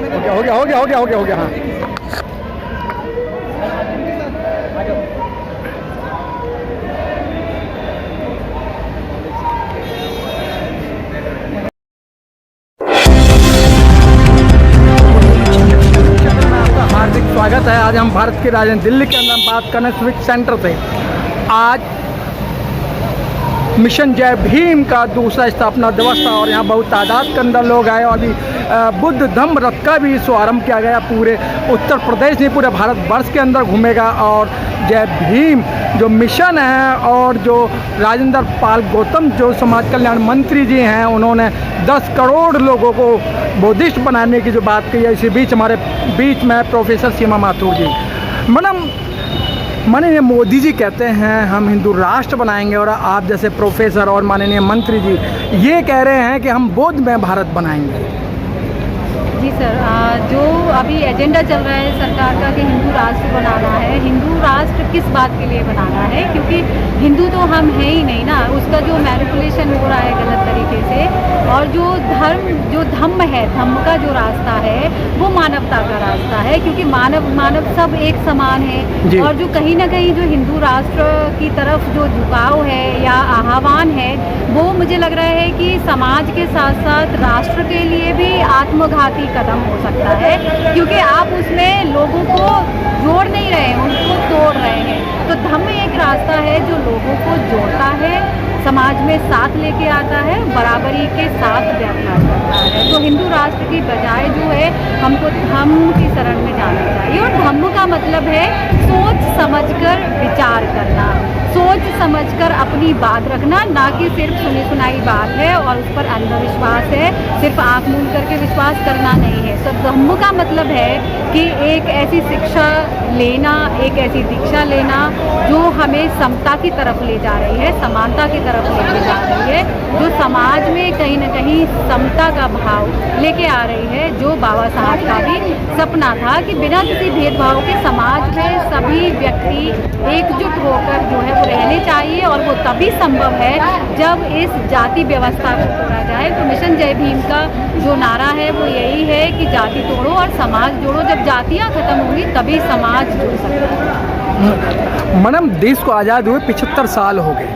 हो गया हाँ। हार्दिक स्वागत है। आज हम भारत की राजधानी दिल्ली के अंदर बात करने स्विच सेंटर से। आज मिशन जय भीम का दूसरा स्थापना दिवस था और यहाँ बहुत तादाद के अंदर लोग आए और अभी बुद्ध धम्म रथ का भी शुभारम्भ किया गया। पूरे उत्तर प्रदेश नहीं पूरे भारत वर्ष के अंदर घूमेगा और जय भीम जो मिशन है और जो राजेंद्र पाल गौतम जो समाज कल्याण मंत्री जी हैं उन्होंने 10 करोड़ लोगों को बुद्धिस्ट बनाने की जो बात कही है। इसी बीच हमारे बीच में प्रोफेसर सीमा माथुर जी। मैडम माननीय मोदी जी कहते हैं हम हिंदू राष्ट्र बनाएंगे और आप जैसे प्रोफेसर और माननीय मंत्री जी ये कह रहे हैं कि हम बौद्ध में भारत बनाएंगे। जी सर, जो अभी एजेंडा चल रहा है सरकार का कि हिंदू राष्ट्र बनाना है, हिंदू राष्ट्र किस बात के लिए बनाना है? क्योंकि हिंदू तो हम हैं ही नहीं ना, उसका जो मैनिपुलेशन हो रहा है गलत तरीके से। और जो धम्म है, धम्म का जो रास्ता है वो मानवता का रास्ता है, क्योंकि मानव सब एक समान है। और जो कहीं ना कहीं जो हिंदू राष्ट्र की तरफ जो झुकाव है या आह्वान है वो मुझे लग रहा है कि समाज के साथ साथ राष्ट्र के लिए भी आत्मघाती कदम हो सकता है, क्योंकि आप उसमें लोगों को जोड़ नहीं रहे हैं, उनको तोड़ रहे हैं। तो धम्म एक रास्ता है जो लोगों को जोड़ता है, समाज में साथ लेके आता है, बराबरी के साथ व्यवहार करता है। तो हिंदू राष्ट्र की बजाय जो है हमको धम्म की शरण में जाना चाहिए। और धम्म का मतलब है सोच समझकर विचार करना, सोच समझकर अपनी बात रखना, ना कि सिर्फ सुनी सुनाई बात है और उस पर अंधविश्वास है, सिर्फ आँख मूंद करके विश्वास करना नहीं है। तो धम्म का मतलब है कि एक ऐसी शिक्षा लेना, एक ऐसी दीक्षा लेना जो हमें समता की तरफ ले जा रही है, समानता की तरफ लेके जा रही है, जो समाज में कहीं ना कहीं समता का भाव लेके आ रही है, जो बाबा साहब का भी सपना था कि बिना किसी भेदभाव के समाज में सभी व्यक्ति एकजुट होकर जो है वो रहने चाहिए। और वो तभी संभव है जब इस जाति व्यवस्था को तोड़ा जाए। तो मिशन जय भीम का जो नारा है वो यही है कि जाति तोड़ो और समाज जोड़ो। जब जातियाँ खत्म होंगी तभी समाज जुड़ सकता है। मैडम देश को आज़ाद हुए 75 साल हो गए,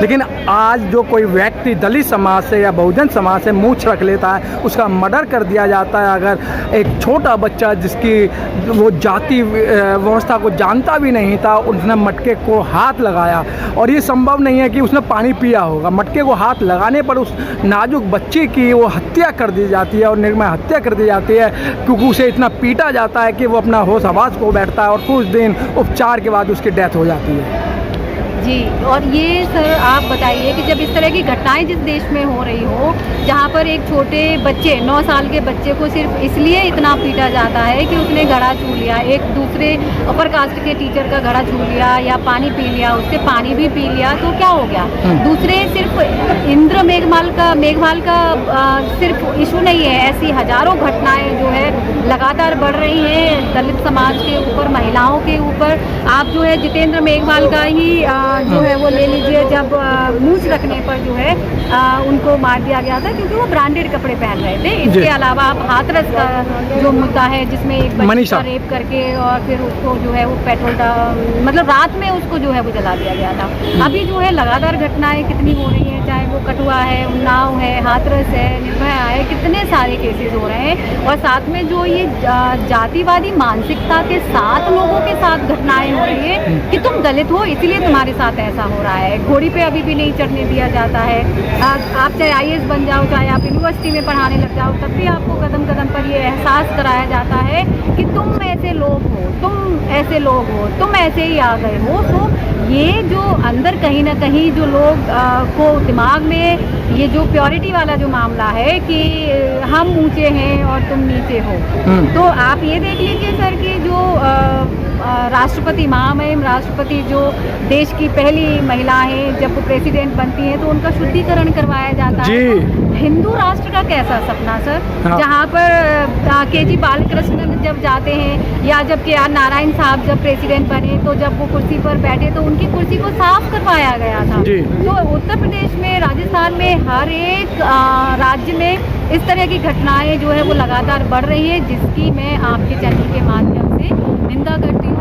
लेकिन आज जो कोई व्यक्ति दलित समाज से या बहुजन समाज से मुँह रख लेता है उसका मर्डर कर दिया जाता है। अगर एक छोटा बच्चा जिसकी वो जाति व्यवस्था को जानता भी नहीं था, उसने मटके को हाथ लगाया और ये संभव नहीं है कि उसने पानी पिया होगा, मटके को हाथ लगाने पर उस नाजुक बच्चे की वो हत्या कर दी जाती है और निर्मय हत्या कर दी जाती है, क्योंकि उसे इतना पीटा जाता है कि वो अपना होश आवाज़ खो बैठता है और कुछ दिन उपचार के बाद उसकी डेथ हो जाती है। जी, और ये सर आप बताइए कि जब इस तरह की घटनाएं जिस देश में हो रही हो, जहाँ पर एक छोटे बच्चे 9 साल के बच्चे को सिर्फ इसलिए इतना पीटा जाता है कि उसने घड़ा छू लिया, एक दूसरे अपर कास्ट के टीचर का घड़ा छू लिया या पानी पी लिया, उससे पानी भी पी लिया तो क्या हो गया? दूसरे सिर्फ इंद्र मेघवाल का सिर्फ इशू नहीं है, ऐसी हजारों घटनाएं जो है लगातार बढ़ रही हैं दलित समाज के ऊपर, महिलाओं के ऊपर। आप जो है जितेंद्र मेघवाल का ही जो है वो ले लीजिए, जब मूंछ रखने पर जो है उनको मार दिया गया था क्योंकि वो ब्रांडेड कपड़े पहन रहे थे। इसके अलावा आप हाथरस का जो मुद्दा है जिसमें एक बच्ची का रेप करके और फिर उसको जो है वो पेट्रोल मतलब रात में उसको जो है वो जला दिया गया था। अभी जो है लगातार घटनाएं कितनी हो रही हैं, चाहे वो कठुआ है, उन्नाव है, हाथरस है, निर्भया है, कितने सारे केसेस हो रहे हैं। और साथ में जो ये जातिवादी मानसिकता के साथ लोगों के साथ घटनाएं हो रही है कि तुम दलित हो इसलिए तुम्हारे साथ ऐसा हो रहा है। घोड़ी पे अभी भी नहीं चढ़ने दिया जाता है। आप चाहे IAS बन जाओ, चाहे आप यूनिवर्सिटी में पढ़ाने लग जाओ, तब भी आपको कदम कदम पर ये एहसास कराया जाता है कि तुम ऐसे लोग हो, तुम ऐसे लोग हो, तुम ऐसे ही आ गए हो। तो ये जो अंदर कहीं ना कहीं जो लोग को दिमाग में ये जो प्योरिटी वाला जो मामला है कि हम ऊंचे हैं और तुम नीचे हो, तो आप ये देख लीजिए सर कि जो राष्ट्रपति महामहिम राष्ट्रपति जो देश की पहली महिला हैं, जब वो प्रेसिडेंट बनती हैं तो उनका शुद्धिकरण करवाया जाता है। हिंदू राष्ट्र का कैसा सपना सर, हाँ। जहाँ पर के.जी. बालकृष्णन जब जाते हैं या जब के आर नारायण साहब जब प्रेसिडेंट बने तो जब वो कुर्सी पर बैठे तो उनकी कुर्सी को साफ करवाया गया था। जी। तो उत्तर प्रदेश में, राजस्थान में, हर एक राज्य में इस तरह की घटनाएं जो है वो लगातार बढ़ रही है, जिसकी मैं आपके चैनल के माध्यम से निंदा करती हूँ,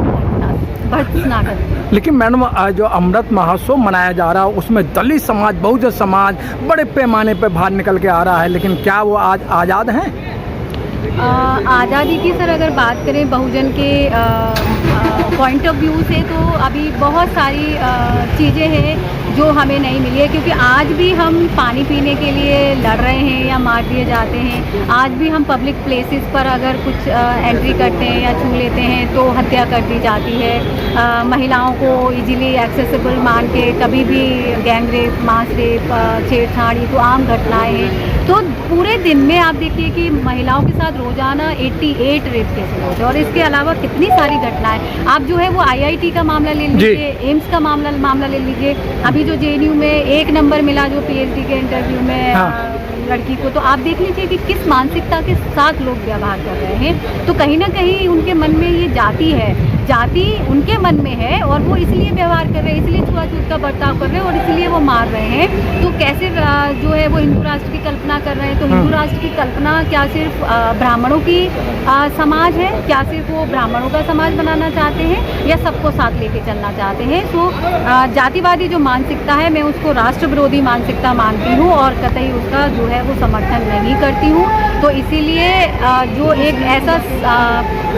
भर्त्सना करती हूँ। लेकिन मैडम जो अमृत महोत्सव मनाया जा रहा है उसमें दलित समाज, बहुजन समाज बड़े पैमाने पर बाहर निकल के आ रहा है, लेकिन क्या वो आज आज़ाद हैं? आज़ादी की सर अगर बात करें बहुजन के पॉइंट ऑफ व्यू से तो अभी बहुत सारी चीज़ें हैं जो हमें नहीं मिली है, क्योंकि आज भी हम पानी पीने के लिए लड़ रहे हैं या मार दिए जाते हैं। आज भी हम पब्लिक प्लेसेस पर अगर कुछ एंट्री करते हैं या छू लेते हैं तो हत्या कर दी जाती है। महिलाओं को इजीली एक्सेसिबल मान के कभी भी गैंग रेप, मास रेप, छेड़छाड़, ये तो आम घटनाएं हैं। तो पूरे दिन में आप देखिए कि महिलाओं के साथ रोजाना 88 रेप केसेस होते हैं और इसके अलावा कितनी सारी घटनाएं। आप जो है वो IIT का मामला ले लीजिए, एम्स का मामला ले लीजिए। अभी जो JNU में 1 नंबर मिला जो PhD के इंटरव्यू में लड़की को, तो आप देख लीजिए कि किस मानसिकता के साथ लोग व्यवहार कर रहे हैं। तो कहीं ना कहीं उनके मन में ये जाति उनके मन में है और वो इसलिए व्यवहार कर रहे हैं, इसलिए छुआछूत का बर्ताव कर रहे हैं और इसलिए वो मार रहे हैं। तो कैसे जो है वो हिंदू राष्ट्र की कल्पना कर रहे हैं? तो हिंदू राष्ट्र की कल्पना क्या सिर्फ ब्राह्मणों की समाज है? क्या सिर्फ वो ब्राह्मणों का समाज बनाना चाहते हैं या सबको साथ लेके चलना चाहते हैं? तो जातिवादी जो मानसिकता है मैं उसको राष्ट्र विरोधी मानसिकता मानती हूँ और कतई उसका जो है वो समर्थन नहीं करती हूँ। तो इसीलिए जो एक ऐसा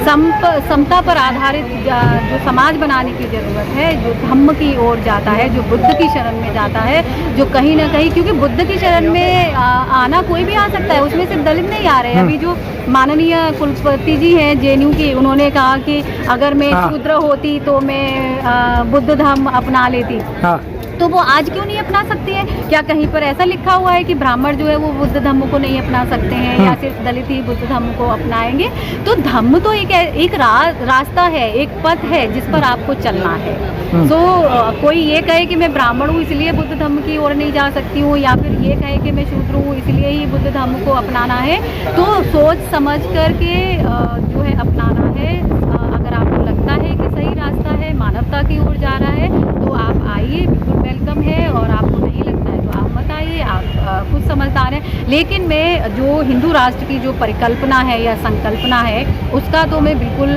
समता पर आधारित जो समाज बनाने की ज़रूरत है, जो धम्म की ओर जाता है, जो बुद्ध की शरण में जाता है, जो कहीं ना कहीं, क्योंकि बुद्ध की शरण में आना कोई भी आ सकता है, उसमें सिर्फ दलित नहीं आ रहे हैं। अभी जो माननीय कुलपति जी हैं JNU की, उन्होंने कहा कि अगर मैं शूद्र होती तो मैं बुद्ध धर्म अपना लेती। तो वो आज क्यों नहीं अपना सकती है? क्या कहीं पर ऐसा लिखा हुआ है कि ब्राह्मण जो है वो बुद्ध धम्म को नहीं अपना सकते हैं या सिर्फ दलित ही बुद्ध धम्म को अपनाएंगे? तो धम्म तो एक रास्ता है, एक पथ है जिस पर आपको चलना है। तो कोई ये कहे कि मैं ब्राह्मण हूँ इसलिए बुद्ध धम्म की ओर नहीं जा सकती हूँ, या फिर ये कहे कि मैं शूद्र हूँ इसलिए ही बुद्ध धम्म को अपनाना है, तो सोच समझ करके जो है अपनाना है। अगर आपको लगता है कि सही रास्ता है, मानवता की ओर जा रहा है, तो आप आइए, बिल्कुल वेलकम है। और आपको नहीं लगता है तो आप मत आइए, आप खुद समझदार हैं। लेकिन मैं जो हिंदू राष्ट्र की जो परिकल्पना है या संकल्पना है उसका तो मैं बिल्कुल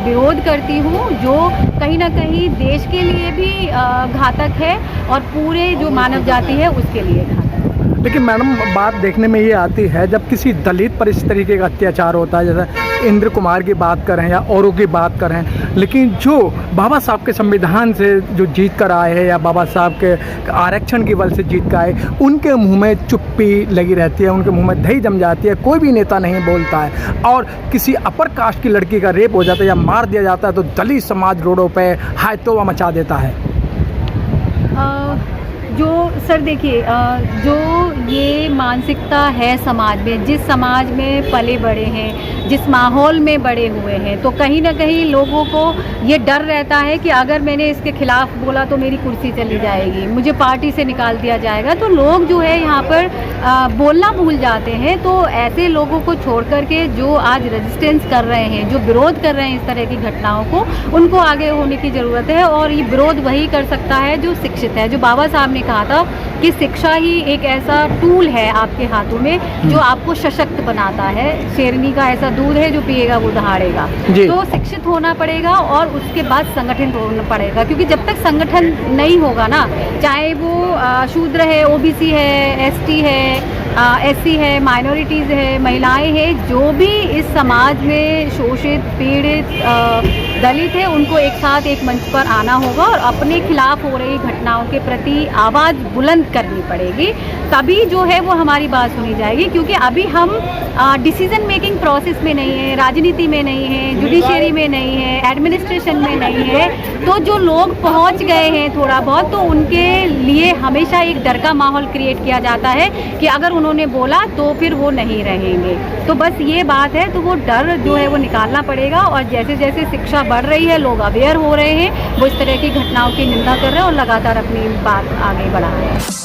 विरोध करती हूँ, जो कहीं ना कहीं देश के लिए भी घातक है और पूरे जो मानव जाति है उसके लिए घातक है। लेकिन मैडम बात देखने में ये आती है जब किसी दलित पर इस तरीके का अत्याचार होता है, जैसे इंद्र कुमार की बात करें या औरों की बात करें, लेकिन जो बाबा साहब के संविधान से जो जीत कर आए हैं या बाबा साहब के आरक्षण की बल से जीत कर आए, उनके मुंह में चुप्पी लगी रहती है, उनके मुंह में दही जम जाती है, कोई भी नेता नहीं बोलता है। और किसी अपर कास्ट की लड़की का रेप हो जाता है या मार दिया जाता है तो दलित समाज रोडों पर हाय तौबा मचा देता है। जो सर देखिए, जो ये मानसिकता है समाज में, जिस समाज में पले बड़े हैं, जिस माहौल में बड़े हुए हैं, तो कहीं ना कहीं लोगों को ये डर रहता है कि अगर मैंने इसके खिलाफ बोला तो मेरी कुर्सी चली जाएगी, मुझे पार्टी से निकाल दिया जाएगा। तो लोग जो है यहाँ पर बोलना भूल जाते हैं। तो ऐसे लोगों को छोड़ करके जो आज रेजिस्टेंस कर रहे हैं, जो विरोध कर रहे हैं इस तरह की घटनाओं को, उनको आगे होने की ज़रूरत है। और ये विरोध वही कर सकता है जो शिक्षित है। जो बाबा साहब ने कहा था कि शिक्षा ही एक ऐसा टूल है आपके हाथों में जो आपको सशक्त बनाता है। शेरनी का ऐसा दूध है जो पिएगा वो दहाड़ेगा। तो शिक्षित होना पड़ेगा और उसके बाद संगठित होना पड़ेगा, क्योंकि जब तक संगठन नहीं होगा ना, चाहे वो शूद्र है, OBC है, ST है, SC है, माइनॉरिटीज़ है, महिलाएं हैं, जो भी इस समाज में शोषित, पीड़ित, दलित है, उनको एक साथ एक मंच पर आना होगा और अपने खिलाफ हो रही घटनाओं के प्रति आवाज़ बुलंद करनी पड़ेगी। तभी जो है वो हमारी बात सुनी जाएगी, क्योंकि अभी हम डिसीजन मेकिंग प्रोसेस में नहीं है, राजनीति में नहीं है, जुडिशरी में नहीं है, एडमिनिस्ट्रेशन में नहीं है। तो जो लोग पहुंच गए हैं थोड़ा बहुत, तो उनके लिए हमेशा एक डर का माहौल क्रिएट किया जाता है कि अगर उन्होंने बोला तो फिर वो नहीं रहेंगे। तो बस ये बात है, तो वो डर जो है वो निकालना पड़ेगा। और जैसे जैसे शिक्षा बढ़ रही है, लोग अवेयर हो रहे हैं, वो इस तरह की घटनाओं की निंदा कर रहे हैं और लगातार अपनी बात आगे बढ़ा रहे हैं।